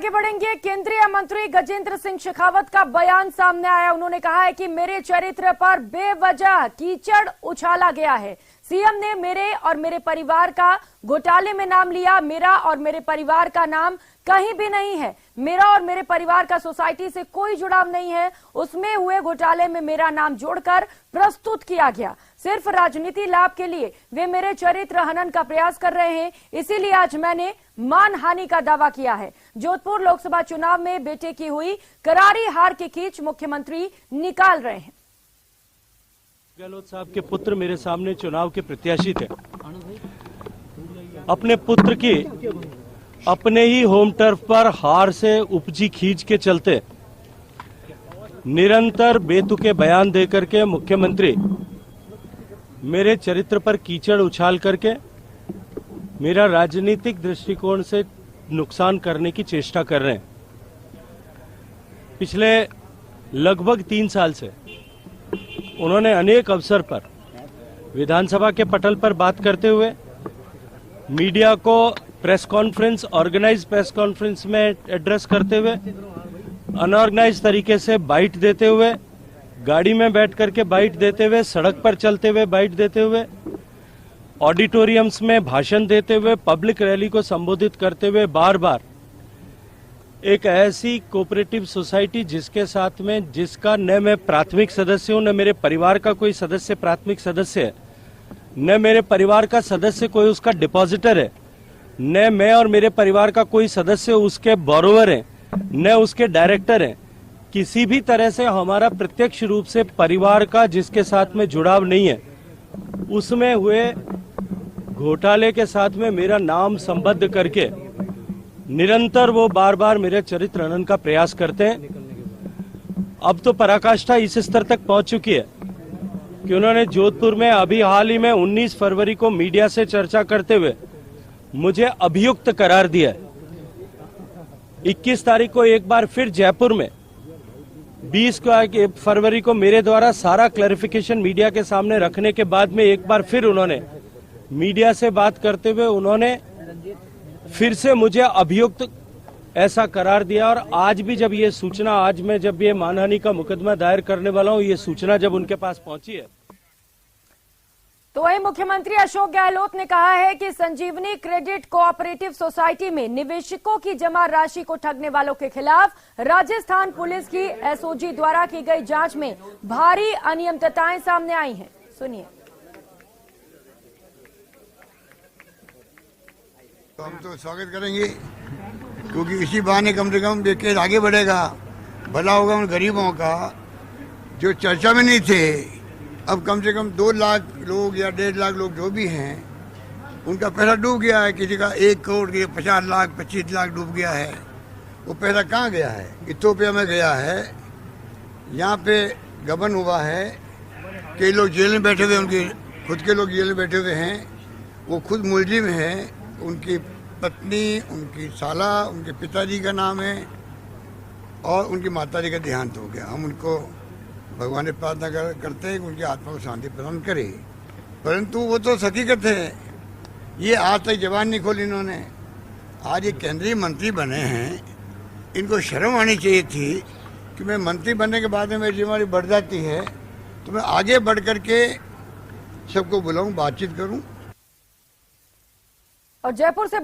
आगे बढ़ेंगे। केंद्रीय मंत्री गजेंद्र सिंह शेखावत का बयान सामने आया। उन्होंने कहा है कि मेरे चरित्र पर बेवजह कीचड़ उछाला गया है। सीएम ने मेरे और मेरे परिवार का घोटाले में नाम लिया। मेरा और मेरे परिवार का नाम कहीं भी नहीं है। मेरा और मेरे परिवार का सोसाइटी से कोई जुड़ाव नहीं है। उसमें हुए घोटाले में मेरा नाम जोड़कर प्रस्तुत किया गया। सिर्फ राजनीति लाभ के लिए वे मेरे चरित्र हनन का प्रयास कर रहे हैं। इसीलिए आज मैंने मानहानि का दावा किया है। जोधपुर लोकसभा चुनाव में बेटे की हुई करारी हार की खींच मुख्यमंत्री निकाल रहे हैं। गहलोत साहब के पुत्र मेरे सामने चुनाव के प्रत्याशी थे। अपने पुत्र की अपने ही होम टर्फ पर हार से उपजी खींच के चलते निरंतर बेतुके बयान देकर के मुख्यमंत्री मेरे चरित्र पर कीचड़ उछाल करके मेरा राजनीतिक दृष्टिकोण से नुकसान करने की चेष्टा कर रहे हैं। पिछले लगभग 3 साल से उन्होंने अनेक अवसर पर विधानसभा के पटल पर बात करते हुए मीडिया को press conference, organise press conference में एड्रेस करते हुए, अनऑर्गेनाइज तरीके से बाइट देते हुए, गाड़ी में बैठ करके बाइट देते हुए, सड़क पर चलते हुए बाइट देते हुए, ऑडिटोरियम्स में भाषण देते हुए, पब्लिक रैली को संबोधित करते हुए बार बार एक ऐसी कोऑपरेटिव सोसाइटी जिसके साथ में जिसका न मैं प्राथमिक सदस्य हूं, न मेरे परिवार का कोई सदस्य प्राथमिक सदस्य है, न मेरे परिवार का सदस्य कोई उसका डिपॉजिटर है, न मैं और मेरे परिवार का कोई सदस्य उसके बोरोवर है, न उसके डायरेक्टर है। किसी भी तरह से हमारा प्रत्यक्ष रूप से परिवार का जिसके साथ में जुड़ाव नहीं है, उसमें हुए घोटाले के साथ में मेरा नाम संबद्ध करके निरंतर वो बार बार मेरे चरित्र हनन का प्रयास करते हैं। अब तो पराकाष्ठा इस स्तर तक पहुंच चुकी है कि उन्होंने जोधपुर में अभी हाल ही में 19 फरवरी को मीडिया से चर्चा करते हुए मुझे अभियुक्त करार दिया है। 21 तारीख को एक बार फिर जयपुर में 20 फरवरी को मेरे द्वारा सारा क्लैरिफिकेशन मीडिया के सामने रखने के बाद में एक बार फिर उन्होंने मीडिया से बात करते हुए उन्होंने फिर से मुझे अभियुक्त ऐसा करार दिया। और आज भी जब ये सूचना, आज मैं जब ये मानहानि का मुकदमा दायर करने वाला हूं, ये सूचना जब उनके पास पहुंची है, तो वही मुख्यमंत्री अशोक गहलोत ने कहा है कि संजीवनी क्रेडिट कोऑपरेटिव सोसाइटी में निवेशकों की जमा राशि को ठगने वालों के खिलाफ राजस्थान पुलिस की एसओजी द्वारा की गई जांच में भारी अनियमितताएं सामने आई हैं। सुनिए। तो हम तो स्वागत करेंगे, क्योंकि इसी बहाने कम से कम केस आगे बढ़ेगा, भला होगा उन गरीबों का जो चर्चा में नहीं थे। अब कम से कम 2 लाख लोग या 1.5 लाख लोग जो भी हैं, उनका पैसा डूब गया है। किसी का 1 करोड़ के 50 लाख 25 लाख डूब गया है। वो पैसा कहाँ गया है? इथोपिया में गया है। यहाँ पे गबन हुआ है। कई लोग जेल में बैठे हुए, उनके खुद के लोग जेल में बैठे हुए हैं। वो खुद मुलजिम है। उनकी पत्नी, उनकी साला, उनके पिताजी का नाम है और उनकी माताजी का देहांत हो गया। हम उनको भगवान से प्रार्थना करते हैं कि उनकी आत्मा को शांति प्रदान करे, परंतु वो तो हकीकत है। ये आज तक जबान नहीं खोली इन्होंने। आज ये केंद्रीय मंत्री बने हैं, इनको शर्म आनी चाहिए थी कि मैं मंत्री बनने के बाद में मेरी जिम्मेदारी बढ़ जाती है तो मैं आगे बढ़ करके सबको बुलाऊं, बातचीत करूं। और जयपुर से